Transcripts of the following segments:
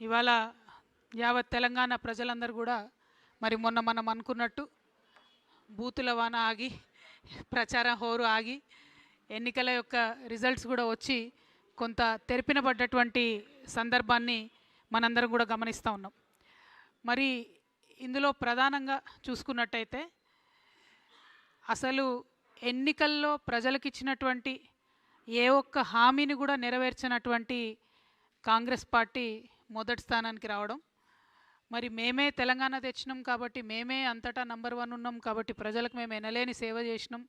ఇవాళ యావత్ తెలంగాణ ప్రజలందరూ కూడా మరి మొన్న మనం అనుకున్నట్టు బూతుల వాన ఆగి ప్రచారం హోరు ఆగి ఎన్నికల యొక్క రిజల్ట్స్ కూడా వచ్చి కొంత తెరిపినబడ్డటువంటి సందర్భాన్ని మనందరం కూడా గమనిస్తూ ఉన్నాం. మరి ఇందులో ప్రధానంగా చూసుకున్నట్టయితే అసలు ఎన్నికల్లో ప్రజలకు ఇచ్చినటువంటి ఏ ఒక్క హామీని కూడా నెరవేర్చినటువంటి కాంగ్రెస్ పార్టీ మొదటి స్థానానికి రావడం, మరి మేమే తెలంగాణ తెచ్చినాం కాబట్టి మేమే అంతటా నంబర్ 1 ఉన్నాం కాబట్టి ప్రజలకు మేము ఎనలేని సేవ చేసినాం,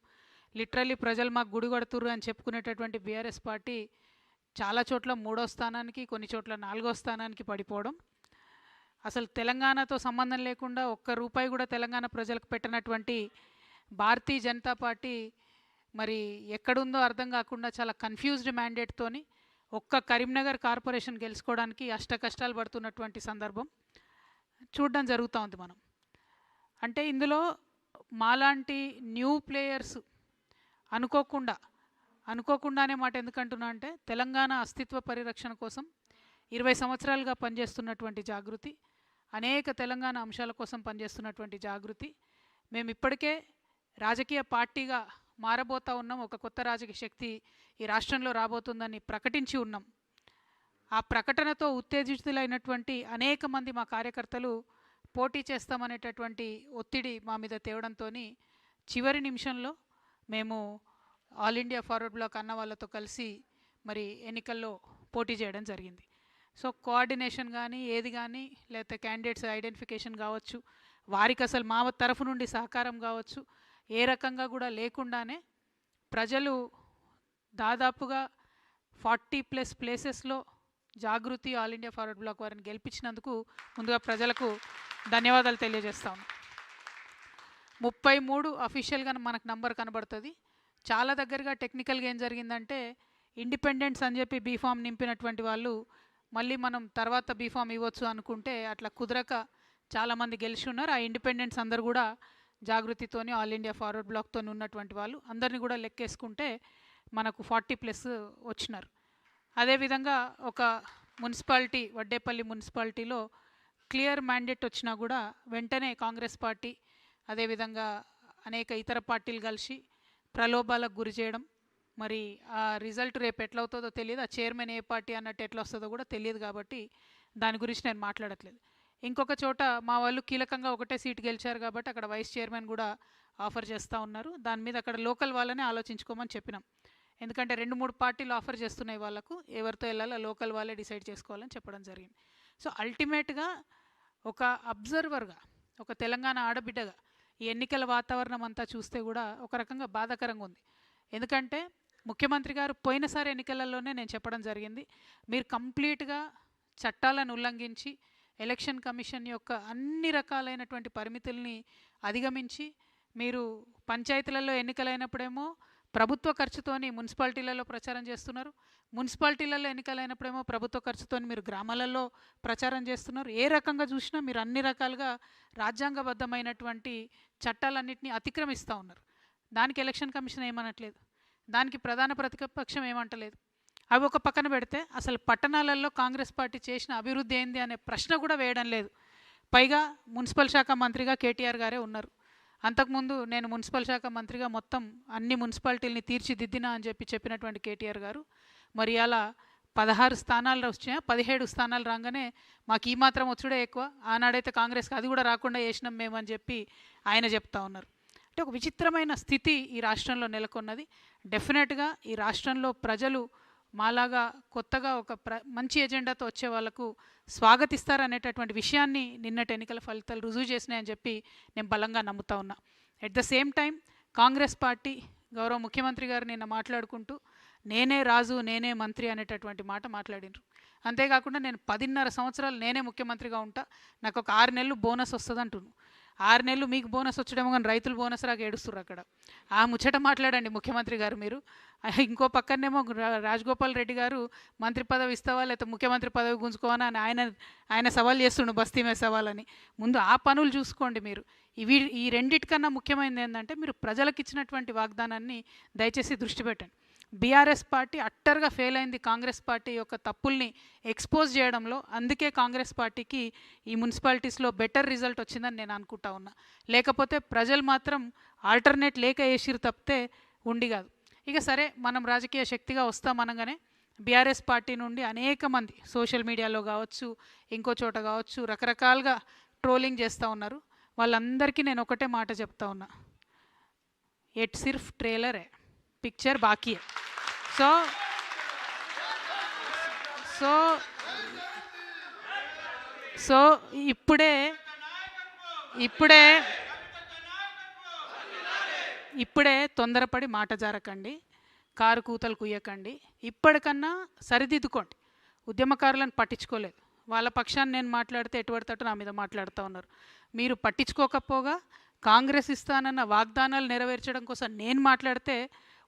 లిటరల్లీ ప్రజలు మాకు గుడి కొడుతుర్రు అని చెప్పుకునేటటువంటి బీఆర్ఎస్ పార్టీ చాలా చోట్ల 3వ స్థానానికి, కొన్ని చోట్ల 4వ స్థానానికి పడిపోవడం, అసలు తెలంగాణతో సంబంధం లేకుండా ఒక్క రూపాయి కూడా తెలంగాణ ప్రజలకు పెట్టినటువంటి భారతీయ జనతా పార్టీ మరి ఎక్కడుందో అర్థం కాకుండా చాలా కన్ఫ్యూజ్డ్ మ్యాండేట్తోని ఒక్క కరీంనగర్ కార్పొరేషన్ గెలుచుకోవడానికి అష్ట కష్టాలు పడుతున్నటువంటి సందర్భం చూడడం జరుగుతూ ఉంది. మనం అంటే ఇందులో మాలాంటి న్యూ ప్లేయర్స్ అనుకోకుండానే మాట ఎందుకంటున్నా అంటే తెలంగాణ అస్తిత్వ పరిరక్షణ కోసం 20 సంవత్సరాలుగా పనిచేస్తున్నటువంటి జాగృతి, అనేక తెలంగాణ అంశాల కోసం పనిచేస్తున్నటువంటి జాగృతి, మేము ఇప్పటికే రాజకీయ పార్టీగా మారబోతూ ఉన్నాం, ఒక కొత్త రాజకీయ శక్తి ఈ రాష్ట్రంలో రాబోతుందని ప్రకటించి ఉన్నాం. ఆ ప్రకటనతో ఉత్తేజితులైనటువంటి అనేక మంది మా కార్యకర్తలు పోటీ చేస్తామనేటటువంటి ఒత్తిడి మా మీద తేవడంతో చివరి నిమిషంలో మేము ఆల్ ఇండియా ఫార్వర్డ్ బ్లాక్ అన్న వాళ్ళతో కలిసి మరి ఎన్నికల్లో పోటీ చేయడం జరిగింది. సో కోఆర్డినేషన్ కానీ ఏది కానీ లేకపోతే క్యాండిడేట్స్ ఐడెంటిఫికేషన్ కావచ్చు, వారికి అసలు మా తరఫు నుండి సహకారం కావచ్చు, ఏ రకంగా కూడా లేకుండానే ప్రజలు దాదాపుగా 40+ ప్లేసెస్లో జాగృతి ఆల్ ఇండియా ఫార్వర్డ్ బ్లాక్ వారిని గెలిపించినందుకు ముందుగా ప్రజలకు ధన్యవాదాలు తెలియజేస్తాము. 33 అఫీషియల్గా మనకు నంబర్ కనబడుతుంది. చాలా దగ్గరగా టెక్నికల్గా ఏం జరిగిందంటే ఇండిపెండెంట్స్ అని చెప్పి బీఫామ్ నింపినటువంటి వాళ్ళు మళ్ళీ మనం తర్వాత బీఫామ్ ఇవ్వచ్చు అనుకుంటే అట్లా కుదరక చాలామంది గెలిచి ఉన్నారు. ఆ ఇండిపెండెంట్స్ అందరు కూడా జాగృతితోని ఆల్ ఇండియా ఫార్వర్డ్ బ్లాక్తో ఉన్నటువంటి వాళ్ళు అందరినీ కూడా లెక్కేసుకుంటే మనకు 40+ వచ్చినారు. అదేవిధంగా ఒక మున్సిపాలిటీ వడ్డేపల్లి మున్సిపాలిటీలో క్లియర్ మ్యాండేట్ వచ్చినా కూడా వెంటనే కాంగ్రెస్ పార్టీ అదేవిధంగా అనేక ఇతర పార్టీలు కలిసి ప్రలోభాలకు గురి చేయడం, మరి ఆ రిజల్ట్ రేపు ఎట్లా అవుతుందో తెలియదు, ఆ చైర్మన్ ఏ పార్టీ అన్నట్టు ఎట్లా వస్తుందో కూడా తెలియదు కాబట్టి దాని గురించి నేను మాట్లాడట్లేదు. ఇంకొక చోట మా వాళ్ళు కీలకంగా ఒకటే సీటు గెలిచారు కాబట్టి అక్కడ వైస్ చైర్మన్ కూడా ఆఫర్ చేస్తూ ఉన్నారు. దాని మీద అక్కడ లోకల్ వాళ్ళనే ఆలోచించుకోమని చెప్పినాం. ఎందుకంటే 2-3 పార్టీలు ఆఫర్ చేస్తున్నాయి, వాళ్ళకు ఎవరితో వెళ్ళాలో లోకల్ వాళ్ళే డిసైడ్ చేసుకోవాలని చెప్పడం జరిగింది. సో అల్టిమేట్గా ఒక అబ్జర్వర్గా, ఒక తెలంగాణ ఆడబిడ్డగా ఈ ఎన్నికల వాతావరణం అంతా చూస్తే కూడా ఒక రకంగా బాధాకరంగా ఉంది. ఎందుకంటే ముఖ్యమంత్రి గారు పోయినసారి ఎన్నికలలోనే నేను చెప్పడం జరిగింది, మీరు కంప్లీట్గా చట్టాలను ఉల్లంఘించి ఎలక్షన్ కమిషన్ యొక్క అన్ని రకాలైనటువంటి పరిమితుల్ని అధిగమించి మీరు పంచాయతీలలో ఎన్నికలైనప్పుడేమో ప్రభుత్వ ఖర్చుతోని మున్సిపాలిటీలలో ప్రచారం చేస్తున్నారు, మున్సిపాలిటీలలో ఎన్నికలైనప్పుడేమో ప్రభుత్వ ఖర్చుతోని మీరు గ్రామాలలో ప్రచారం చేస్తున్నారు. ఏ రకంగా చూసినా మీరు అన్ని రకాలుగా రాజ్యాంగబద్ధమైనటువంటి చట్టాలన్నింటినీ అతిక్రమిస్తూ ఉన్నారు. దానికి ఎలక్షన్ కమిషన్ ఏమనట్లేదు, దానికి ప్రధాన ప్రతిపక్షం ఏమంటలేదు. అవి ఒక పక్కన పెడితే అసలు పట్టణాలలో కాంగ్రెస్ పార్టీ చేసిన అభివృద్ధి ఏంది అనే ప్రశ్న కూడా వేయడం లేదు. పైగా మున్సిపల్ శాఖ మంత్రిగా కేటీఆర్ గారే ఉన్నారు. అంతకుముందు నేను మున్సిపల్ శాఖ మంత్రిగా మొత్తం అన్ని మున్సిపాలిటీలని తీర్చిదిద్దినా అని చెప్పినటువంటి కేటీఆర్ గారు మరి అలా 16 స్థానాలు వచ్చినా 17 స్థానాలు రాగానే మాకు ఈ మాత్రం వచ్చుడే ఎక్కువ, ఆనాడైతే కాంగ్రెస్కి అది కూడా రాకుండా చేసినాం మేము అని చెప్పి ఆయన చెప్తా ఉన్నారు. అంటే ఒక విచిత్రమైన స్థితి ఈ రాష్ట్రంలో నెలకొన్నది. డెఫినెట్గా ఈ రాష్ట్రంలో ప్రజలు మాలాగా కొత్తగా ఒక మంచి ఎజెండాతో వచ్చే వాళ్ళకు స్వాగతిస్తారనేటటువంటి విషయాన్ని నిన్నటి ఎన్నికల ఫలితాలు రుజువు చేసినాయని చెప్పి నేను బలంగా నమ్ముతా ఉన్నా. At the same time Congress party గౌరవ ముఖ్యమంత్రి గారు నిన్న మాట్లాడుకుంటూ నేనే రాజు నేనే మంత్రి అనేటటువంటి మాట మాట్లాడినారు. అంతేకాకుండా నేను 10.5 సంవత్సరాలు నేనే ముఖ్యమంత్రిగా ఉంటా, నాకు ఒక 6 నెలలు బోనస్ వస్తుంది అంటున్నాను. 6 నెలలు మీకు బోనస్ వచ్చడమో కానీ రైతులు బోనస్ రాక ఏడుస్తున్నారు అక్కడ. ఆ ముచ్చట మాట్లాడండి ముఖ్యమంత్రి గారు మీరు. ఇంకో పక్కనేమో రాజగోపాల్ రెడ్డి గారు మంత్రి పదవి ఇస్తావా లేకపోతే ముఖ్యమంత్రి పదవి గుంజుకోవా అని ఆయన సవాల్ చేస్తుండు, బస్తీ మీద సవాలని. ముందు ఆ పనులు చూసుకోండి మీరు. ఈ రెండిటికన్నా ముఖ్యమైనది ఏంటంటే మీరు ప్రజలకు ఇచ్చినటువంటి వాగ్దానాన్ని దయచేసి దృష్టి పెట్టండి. బీఆర్ఎస్ పార్టీ అట్టర్గా ఫెయిల్ అయింది కాంగ్రెస్ పార్టీ యొక్క తప్పుల్ని ఎక్స్పోజ్ చేయడంలో. అందుకే కాంగ్రెస్ పార్టీకి ఈ మున్సిపాలిటీస్లో బెటర్ రిజల్ట్ వచ్చిందని నేను అనుకుంటా ఉన్నా. లేకపోతే ప్రజలు మాత్రం ఆల్టర్నేట్ లేక వేసిరు తప్పితే ఉండి కాదు. ఇక సరే, మనం రాజకీయ శక్తిగా వస్తామనగానే బీఆర్ఎస్ పార్టీ నుండి అనేక మంది సోషల్ మీడియాలో కావచ్చు, ఇంకో చోట కావచ్చు, రకరకాలుగా ట్రోలింగ్ చేస్తూ ఉన్నారు. వాళ్ళందరికీ నేను ఒకటే మాట చెప్తా ఉన్నా, ఎట్ సిర్ఫ్ ట్రైలర్ है, पिक्चर बाकी है. సో సో సో ఇప్పుడే తొందరపడి మాట జారకండి, కారు కూతలు కుయ్యకండి. ఇప్పటికన్నా సరిదిద్దుకోండి. ఉద్యమకారులను పట్టించుకోలేదు. వాళ్ళ పక్షాన్ని నేను మాట్లాడితే ఎటువడతట్టు నా మీద మాట్లాడుతూ ఉన్నారు. మీరు పట్టించుకోకపోగా కాంగ్రెస్ ఇస్తానన్న వాగ్దానాలు నెరవేర్చడం కోసం నేను మాట్లాడితే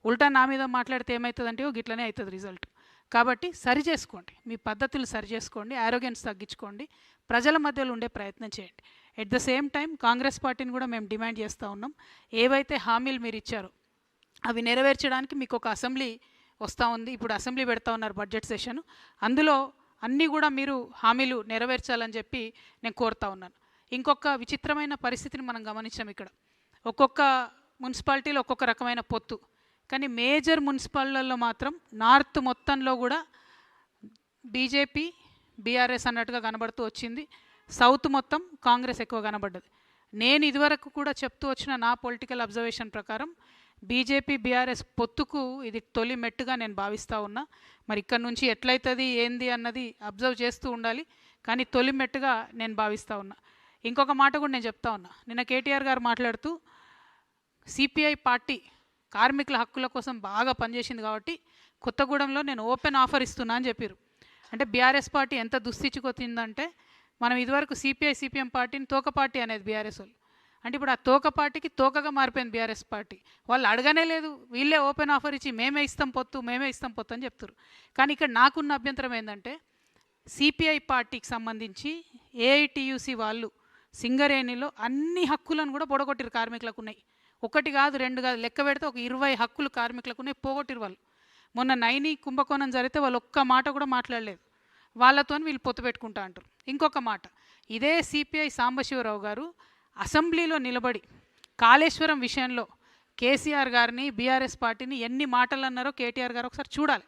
ఉల్టా నా మీద మాట్లాడితే ఏమవుతుందంటే గిట్లనే అవుతుంది రిజల్ట్. కాబట్టి సరి చేసుకోండి, మీ పద్ధతులు సరి చేసుకోండి, ఆరోగ్యన్స్ తగ్గించుకోండి, ప్రజల మధ్యలో ఉండే ప్రయత్నం చేయండి. At the same time Congress పార్టీని కూడా మేము డిమాండ్ చేస్తూ ఉన్నాం, ఏవైతే హామీలు మీరు ఇచ్చారో అవి నెరవేర్చడానికి మీకు ఒక అసెంబ్లీ వస్తూ ఉంది. ఇప్పుడు అసెంబ్లీ పెడతా ఉన్నారు బడ్జెట్ సెషన్, అందులో అన్నీ కూడా మీరు హామీలు నెరవేర్చాలని చెప్పి నేను కోరుతా ఉన్నాను. ఇంకొక విచిత్రమైన పరిస్థితిని మనం గమనించాం. ఇక్కడ ఒక్కొక్క మున్సిపాలిటీలో ఒక్కొక్క రకమైన పొత్తు, కానీ మేజర్ మున్సిపాలిటీలలో మాత్రం నార్త్ మొత్తంలో కూడా బీజేపీ బీఆర్ఎస్ అన్నట్టుగా కనబడుతూ వచ్చింది. సౌత్ మొత్తం కాంగ్రెస్ ఎక్కువ కనబడ్డది. నేను ఇదివరకు కూడా చెప్తూ వచ్చిన నా పొలిటికల్ అబ్జర్వేషన్ ప్రకారం బీజేపీ బీఆర్ఎస్ పొత్తుకు ఇది తొలి మెట్టుగా నేను భావిస్తూ ఉన్నా. మరి ఇక్కడ నుంచి ఎట్లయితుంది ఏంది అన్నది అబ్జర్వ్ చేస్తూ ఉండాలి, కానీ తొలి మెట్టుగా నేను భావిస్తూ ఉన్నా. ఇంకొక మాట కూడా నేను చెప్తా ఉన్నా, నిన్న కేటీఆర్ గారు మాట్లాడుతూ సిపిఐ పార్టీ కార్మికుల హక్కుల కోసం బాగా పనిచేసింది కాబట్టి కొత్తగూడెంలో నేను ఓపెన్ ఆఫర్ ఇస్తున్నా అని చెప్పారు. అంటే బీఆర్ఎస్ పార్టీ ఎంత దుస్థితికొచ్చిందంటే, మనం ఇదివరకు సిపిఎం పార్టీని తోక పార్టీ అనేది బీఆర్ఎస్ వాళ్ళు, అంటే ఇప్పుడు ఆ తోక పార్టీకి తోకగా మారిపోయింది బీఆర్ఎస్ పార్టీ. వాళ్ళు అడగనే లేదు, వీళ్ళే ఓపెన్ ఆఫర్ ఇచ్చి మేమే ఇస్తాం పొత్తు అని చెప్తారు. కానీ ఇక్కడ నాకున్న అభ్యంతరం ఏంటంటే, సిపిఐ పార్టీకి సంబంధించి ఏఐటియుసి వాళ్ళు సింగరేణిలో అన్ని హక్కులను కూడా పొడగొట్టిరు. కార్మికులకు ఉన్నాయి, ఒకటి కాదు రెండు కాదు, లెక్క పెడితే ఒక 20 హక్కులు కార్మికులకు ఉన్నాయి, పోగొట్టిరు వాళ్ళు. మొన్న నైని కుంభకోణం జరిగితే వాళ్ళు ఒక్క మాట కూడా మాట్లాడలేదు, వాళ్ళతో వీళ్ళు పొత్తు పెట్టుకుంటా అంటారు. ఇంకొక మాట, ఇదే సిపిఐ సాంబశివరావు గారు అసెంబ్లీలో నిలబడి కాళేశ్వరం విషయంలో కేసీఆర్ గారిని బీఆర్ఎస్ పార్టీని ఎన్ని మాటలు అన్నారో కేటీఆర్ గారు ఒకసారి చూడాలి.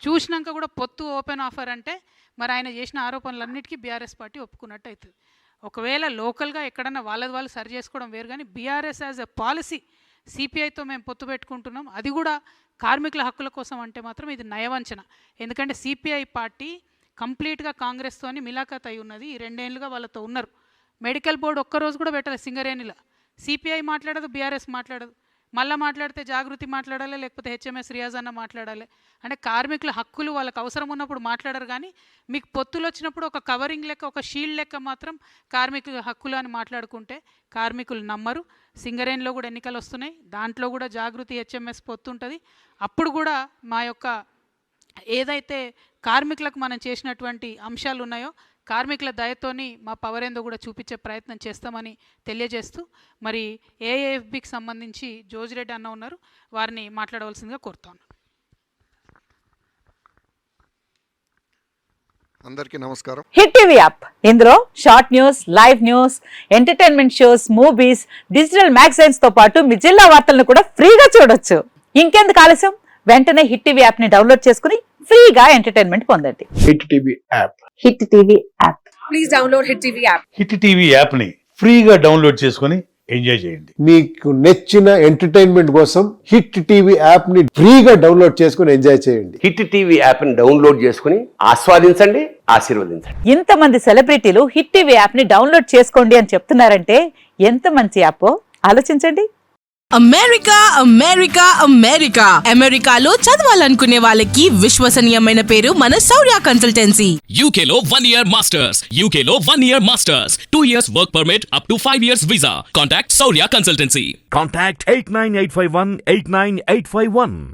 చూసినాక కూడా పొత్తు ఓపెన్ ఆఫర్ అంటే మరి ఆయన చేసిన ఆరోపణలన్నిటికీ బీఆర్ఎస్ పార్టీ ఒప్పుకున్నట్టు అవుతుంది. ఒకవేళ లోకల్గా ఎక్కడన్నా వాళ్ళది వాళ్ళు సరి చేసుకోవడం వేరు, కానీ బీఆర్ఎస్ యాజ్ ఎ పాలసీ సిపిఐతో మేము పొత్తు పెట్టుకుంటున్నాం, అది కూడా కార్మికుల హక్కుల కోసం అంటే మాత్రం ఇది నయవంచన. ఎందుకంటే సిపిఐ పార్టీ కంప్లీట్గా కాంగ్రెస్తో మిలాఖత్ అయి ఉన్నది. ఈ 2 ఏళ్ళుగా వాళ్ళతో ఉన్నారు. మెడికల్ బోర్డు ఒక్కరోజు కూడా పెట్టలేదు సింగరేణిలో. సిపిఐ మాట్లాడదు, బీఆర్ఎస్ మాట్లాడదు. మళ్ళీ మాట్లాడితే జాగృతి మాట్లాడాలి, లేకపోతే హెచ్ఎంఎస్ రియాజ్ అన్న మాట్లాడాలి. అంటే కార్మికుల హక్కులు వాళ్ళకి అవసరం ఉన్నప్పుడు మాట్లాడరు, కానీ మీకు పొత్తులు వచ్చినప్పుడు ఒక కవరింగ్ లెక్క, ఒక షీల్డ్ లెక్క మాత్రం కార్మికుల హక్కులు అని మాట్లాడుకుంటే కార్మికులు నమ్మరు. సింగరేణిలో కూడా ఎన్నికలు వస్తున్నాయి, దాంట్లో కూడా జాగృతి హెచ్ఎంఎస్ పొత్తు ఉంటుంది. అప్పుడు కూడా మా యొక్క ఏదైతే కార్మికులకు మనం చేసినటువంటి అంశాలు ఉన్నాయో కార్మికుల దయతోని మా పవర్ ఏందో కూడా చూపించే ప్రయత్నం చేస్తామని తెలియజేస్తూ, మరి ఏఏఎఫ్బికి సంబంధించి జోజిరెడ్డి అన్న ఉన్నారు, వారిని మాట్లాడవలసిందిగా కోరుతాను. అందరికీ నమస్కారం. హిట్ టీవీ యాప్, ఇందులో short news, live news, entertainment shows, movies, digital magazines తో పాటు మీ జిల్లా వార్తలను కూడా ఫ్రీగా చూడొచ్చు. ఇంకెందుకు ఆలస్యం, వెంటనే హిట్ టీవీ యాప్ ని డౌన్లోడ్ చేసుకుని ఫ్రీగా ఎంటర్టైన్మెంట్ పొందండి. Hit TV app, hit TV app, please download hit TV app. Hit TV app ని ఫ్రీగా డౌన్లోడ్ చేసుకుని ఎంజాయ్ చేయండి. మీకు నచ్చిన ఎంటర్టైన్మెంట్ కోసం హిట్ టీవీ యాప్ ని ఫ్రీగా డౌన్లోడ్ చేసుకుని ఎంజాయ్ చేయండి. హిట్ టీవీ యాప్ ని డౌన్లోడ్ చేసుకుని ఆస్వాదించండి, ఆశీర్వదించండి. ఇంతమంది సెలబ్రిటీలు హిట్ టీవీ యాప్ ని డౌన్లోడ్ చేసుకోండి అని చెప్తున్నారంటే ఎంత మంచి యాప్ ఆలోచించండి. అమెరికా అమెరికా అమెరికా అమెరికాలో చదవాలనుకునే వాళ్ళకి విశ్వసనీయమైన పేరు మన శౌర్య కన్సల్టెన్సీ. UK లో 1 year masters, UK లో 1 year masters, 2 years work permit up to 5 years visa. Contact Saurya Consultancy. Contact 89851 89851.